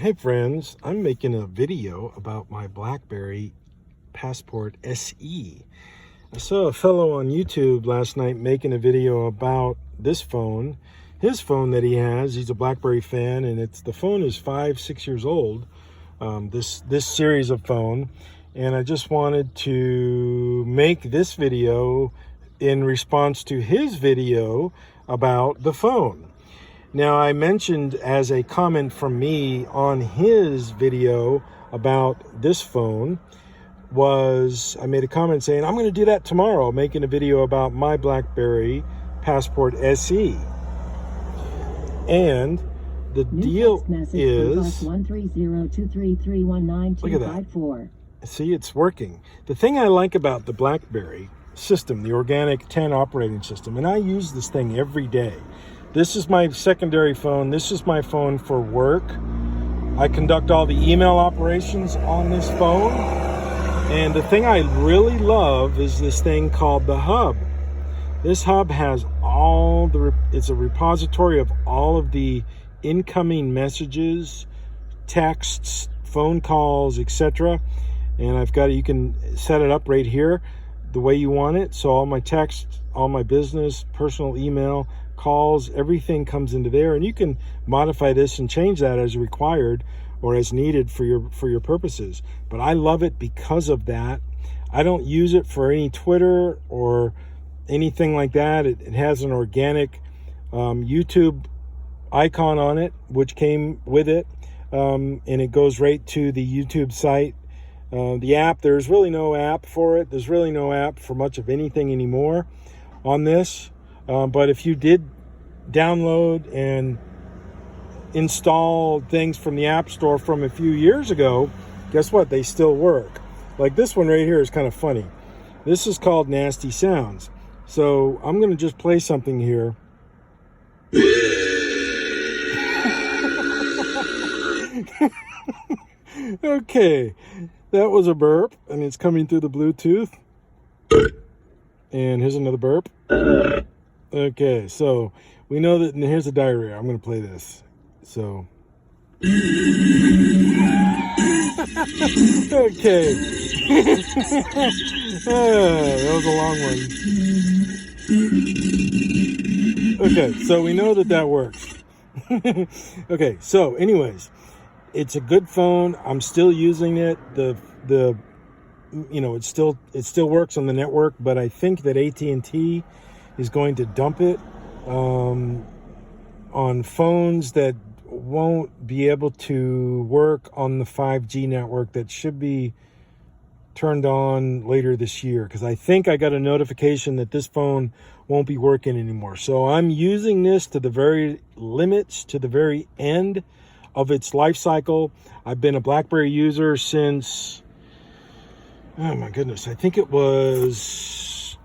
Hey friends, I'm making a video about my BlackBerry Passport SE. I saw a fellow on YouTube last night making a video about this phone, his phone that he has. He's a BlackBerry fan, and the phone is 5-6 years old, this series of phone. And I just wanted to make this video in response to his video about the phone. Now, I mentioned as a comment from me on his video about this phone I made a comment saying, I'm going to do that tomorrow, making a video about my BlackBerry Passport SE. And the deal is, look at that. See, it's working. The thing I like about the BlackBerry system, the Organic 10 operating system, and I use this thing every day. This is my secondary phone. This is my phone for work. I conduct all the email operations on this phone. And the thing I really love is this thing called the hub. This hub has it's a repository of all of the incoming messages, texts, phone calls, etc. And you can set it up right here the way you want it. So all my text, all my business, personal email, calls, everything comes into there, and you can modify this and change that as required or as needed for your purposes. But I love it because of that. I don't use it for any Twitter or anything like that. It has an organic YouTube icon on it, which came with it, and it goes right to the YouTube site. The app, there's really no app for it. There's really no app for much of anything anymore on this. But if you did download and install things from the App Store from a few years ago, guess what? They still work. Like this one right here is kind of funny. This is called Nasty Sounds. So I'm going to just play something here. Okay, that was a burp, and it's coming through the Bluetooth. And here's another burp. Okay, so we know that, and here's the diarrhea. I'm going to play this. So. Okay. That was a long one. Okay, so we know that works. Okay, so anyways, it's a good phone. I'm still using it. It still works on the network, but I think that AT&T is going to dump it on phones that won't be able to work on the 5G network that should be turned on later this year, because I think I got a notification that this phone won't be working anymore. So I'm using this to the very limits, to the very end of its life cycle. I've been a BlackBerry user since, oh my goodness, I think it was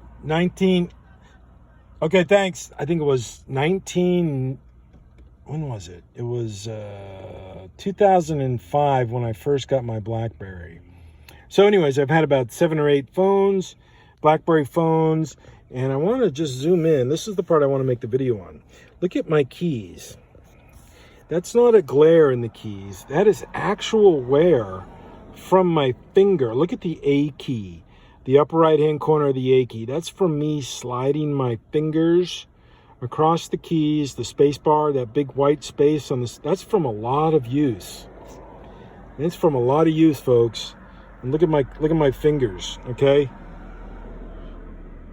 okay, thanks. I think it was when was it? It was 2005 when I first got my BlackBerry. So anyways, I've had about 7 or 8 phones, BlackBerry phones, and I want to just zoom in. This is the part I want to make the video on. Look at my keys. That's not a glare in the keys. That is actual wear from my finger. Look at the A key, the upper right-hand corner of the A key. That's from me sliding my fingers across the keys, the space bar, that big white space on this. That's from a lot of use. It's from a lot of use, folks. And look at my fingers, okay?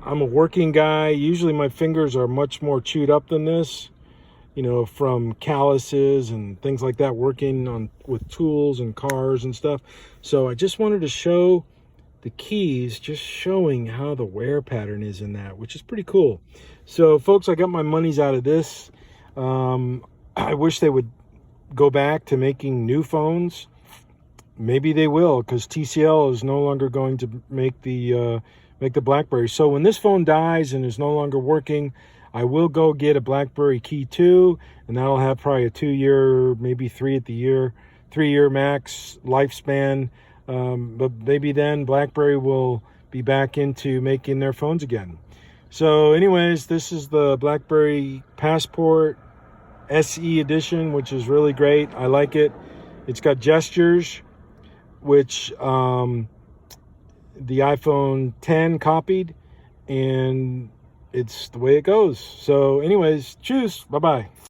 I'm a working guy. Usually my fingers are much more chewed up than this, from calluses and things like that, working with tools and cars and stuff. So I just wanted to show the keys, just showing how the wear pattern is in that, which is pretty cool. So folks, I got my monies out of this. I wish they would go back to making new phones. Maybe they will, because TCL is no longer going to make the BlackBerry. So when this phone dies and is no longer working, I will go get a BlackBerry Key 2, and that'll have probably a 2-year, maybe 3-year max lifespan. But maybe then BlackBerry will be back into making their phones again. So anyways, this is the BlackBerry Passport SE edition, which is really great. I like it. It's got gestures, which the iPhone 10 copied, and it's the way it goes. So anyways, cheers. Bye-bye.